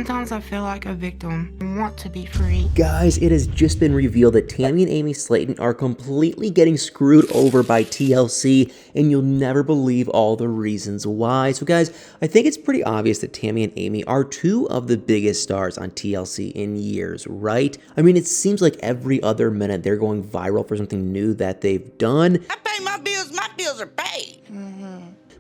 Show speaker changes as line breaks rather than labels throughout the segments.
Sometimes I feel like a victim and want to be free.
Guys, it has just been revealed that Tammy and Amy Slayton are completely getting screwed over by TLC, and you'll never believe all the reasons why. So guys, I think it's pretty obvious that Tammy and Amy are two of the biggest stars on TLC in years, right? I mean, it seems like every other minute they're going viral for something new that they've done.
I pay my bills are paid.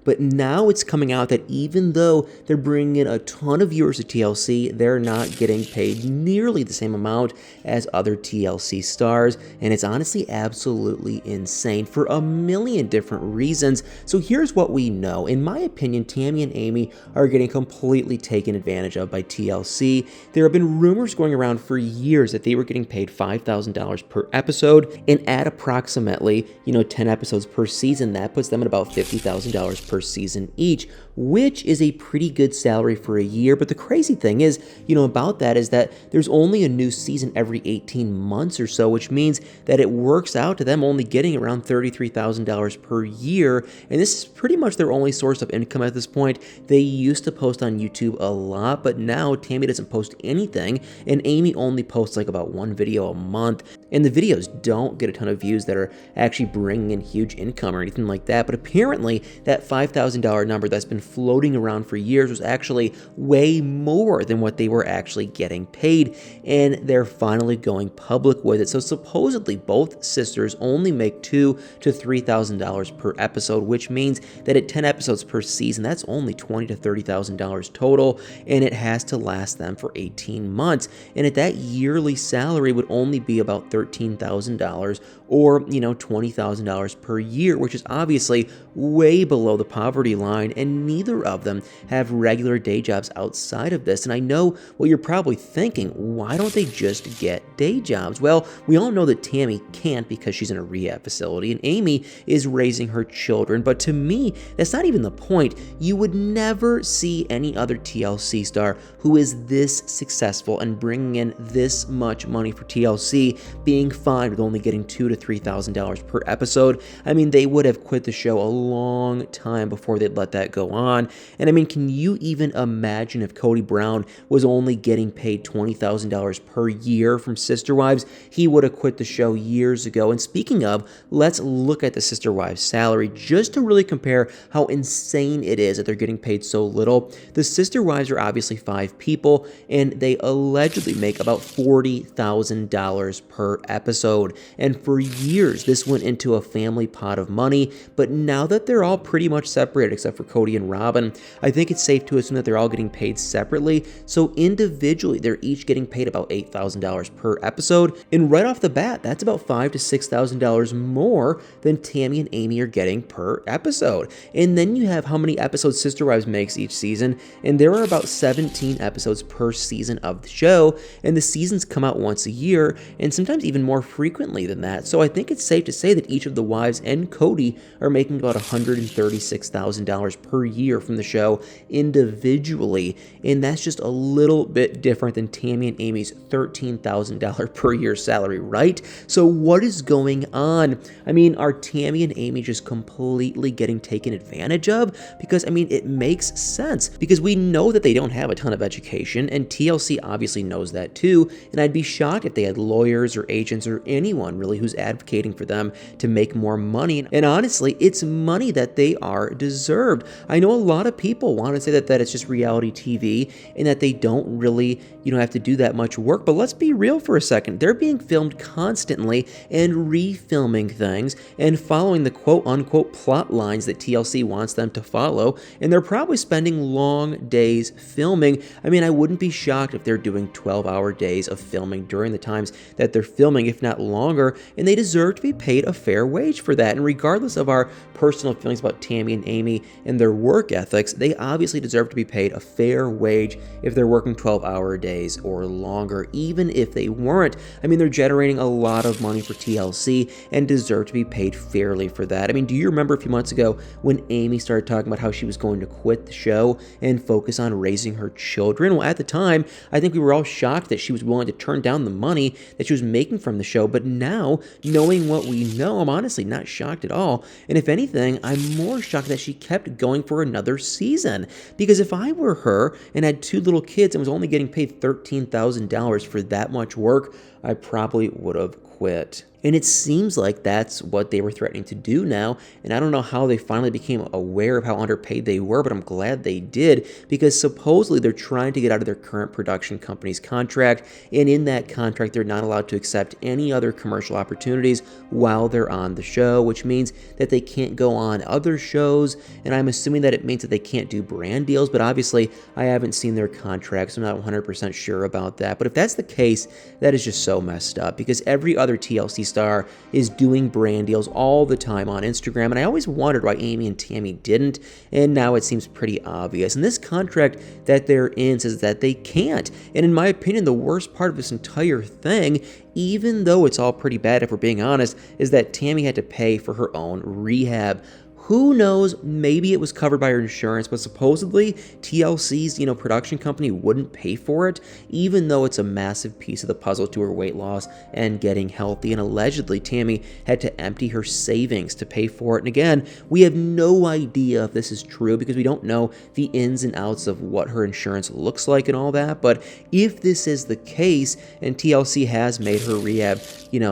But now it's coming out that even though they're bringing in a ton of viewers to TLC, they're not getting paid nearly the same amount as other TLC stars, and it's honestly absolutely insane for a million different reasons. So here's what we know. In my opinion, Tammy and Amy are getting completely taken advantage of by TLC. There have been rumors going around for years that they were getting paid $5,000 per episode, and at approximately, 10 episodes per season, that puts them at about $50,000 per season each, which is a pretty good salary for a year. But the crazy thing is, about that is that there's only a new season every 18 months or so, which means that it works out to them only getting around $33,000 per year. And this is pretty much their only source of income at this point. They used to post on YouTube a lot, but now Tammy doesn't post anything, and Amy only posts like about one video a month. And the videos don't get a ton of views that are actually bringing in huge income or anything like that. But apparently that $5,000 number that's been floating around for years was actually way more than what they were actually getting paid, and they're finally going public with it. So supposedly both sisters only make $2,000 to $3,000 per episode, which means that at 10 episodes per season, that's only $20,000 to $30,000 total, and it has to last them for 18 months. And at that yearly salary would only be about $13,000 or $20,000 per year, which is obviously way below the poverty line, and neither of them have regular day jobs outside of this. And I know what you're probably thinking, why don't they just get day jobs? Well, we all know that Tammy can't because she's in a rehab facility, and Amy is raising her children. But to me, that's not even the point. You would never see any other TLC star who is this successful and bringing in this much money for TLC being fine with only getting $2,000 to $3,000 per episode. I mean, they would have quit the show a long time before they'd let that go on. And I mean, can you even imagine if Cody Brown was only getting paid $20,000 per year from Sister Wives? He would have quit the show years ago. And speaking of, let's look at the Sister Wives salary just to really compare how insane it is that they're getting paid so little. The Sister Wives are obviously 5 people, and they allegedly make about $40,000 per episode. And for years, this went into a family pot of money, but now that they're all pretty much separated, except for Cody and Robin, I think it's safe to assume that they're all getting paid separately. So individually, they're each getting paid about $8,000 per episode. And right off the bat, that's about $5,000 to $6,000 more than Tammy and Amy are getting per episode. And then you have how many episodes Sister Wives makes each season, and there are about 17 episodes per season of the show, and the seasons come out once a year, and sometimes even more frequently than that. So I think it's safe to say that each of the wives and Cody are making about $136,000 per year from the show individually, and that's just a little bit different than Tammy and Amy's $13,000 per year salary, right? So what is going on? I mean, are Tammy and Amy just completely getting taken advantage of? Because I mean, it makes sense, because we know that they don't have a ton of education, and TLC obviously knows that too, and I'd be shocked if they had lawyers or agents or anyone really who's advocating for them to make more money. And honestly, it's money that they are deserved. I know a lot of people want to say that it's just reality TV and that they don't really, have to do that much work, but let's be real for a second. They're being filmed constantly and refilming things and following the quote-unquote plot lines that TLC wants them to follow, and they're probably spending long days filming. I mean, I wouldn't be shocked if they're doing 12-hour days of filming during the times that they're filming, if not longer, and they deserve to be paid a fair wage for that. And regardless of our personal feelings about Tammy and Amy and their work ethics, they obviously deserve to be paid a fair wage if they're working 12-hour days or longer. Even if they weren't, I mean, they're generating a lot of money for TLC and deserve to be paid fairly for that. I mean, do you remember a few months ago when Amy started talking about how she was going to quit the show and focus on raising her children? Well, at the time, I think we were all shocked that she was willing to turn down the money that she was making taking from the show, but now, knowing what we know, I'm honestly not shocked at all. And if anything, I'm more shocked that she kept going for another season. Because if I were her and had 2 little kids and was only getting paid $13,000 for that much work, I probably would have quit. And it seems like that's what they were threatening to do now, and I don't know how they finally became aware of how underpaid they were, but I'm glad they did, because supposedly they're trying to get out of their current production company's contract, and in that contract they're not allowed to accept any other commercial opportunities while they're on the show, which means that they can't go on other shows, and I'm assuming that it means that they can't do brand deals, but obviously I haven't seen their contract, so I'm not 100% sure about that. But if that's the case, that is just so messed up, because every other TLC star is doing brand deals all the time on Instagram, and I always wondered why Amy and Tammy didn't, and now it seems pretty obvious. And this contract that they're in says that they can't, and in my opinion, the worst part of this entire thing, even though it's all pretty bad if we're being honest, is that Tammy had to pay for her own rehab. Who knows, maybe it was covered by her insurance, but supposedly TLC's, production company wouldn't pay for it, even though it's a massive piece of the puzzle to her weight loss and getting healthy. And allegedly, Tammy had to empty her savings to pay for it. And again, we have no idea if this is true because we don't know the ins and outs of what her insurance looks like and all that. But if this is the case, and TLC has made her rehab,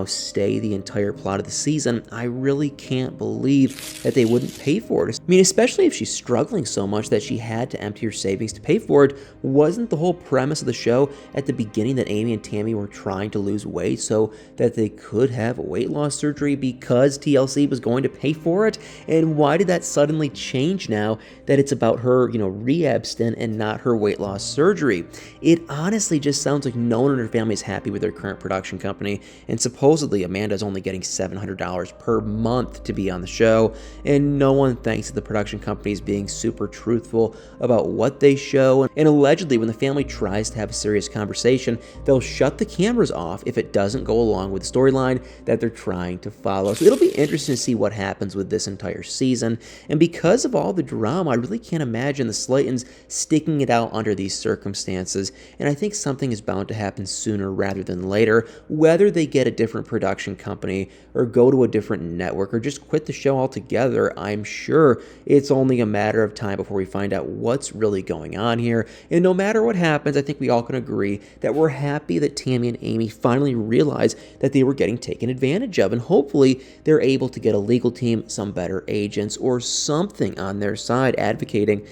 stay the entire plot of the season, I really can't believe that they wouldn't pay for it. I mean, especially if she's struggling so much that she had to empty her savings to pay for it. Wasn't the whole premise of the show at the beginning that Amy and Tammy were trying to lose weight so that they could have weight loss surgery because TLC was going to pay for it? And why did that suddenly change now that it's about her, rehab stint and not her weight loss surgery? It honestly just sounds like no one in her family is happy with their current production company, and supposedly Amanda's only getting $700 per month to be on the show, and no one thinks that the production company is being super truthful about what they show. And allegedly, when the family tries to have a serious conversation, they'll shut the cameras off if it doesn't go along with the storyline that they're trying to follow. So it'll be interesting to see what happens with this entire season. And because of all the drama, I really can't imagine the Slaytons sticking it out under these circumstances. And I think something is bound to happen sooner rather than later, whether they get a different production company or go to a different network or just quit the show altogether. I'm sure it's only a matter of time before we find out what's really going on here. And no matter what happens, I think we all can agree that we're happy that Tammy and Amy finally realized that they were getting taken advantage of. And hopefully they're able to get a legal team, some better agents, or something on their side advocating,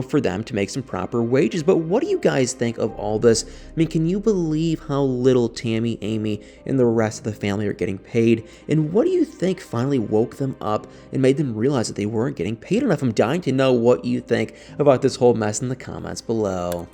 for them to make some proper wages. But what do you guys think of all this? I mean, can you believe how little Tammy, Amy, and the rest of the family are getting paid? And what do you think finally woke them up and made them realize that they weren't getting paid enough? I'm dying to know what you think about this whole mess in the comments below.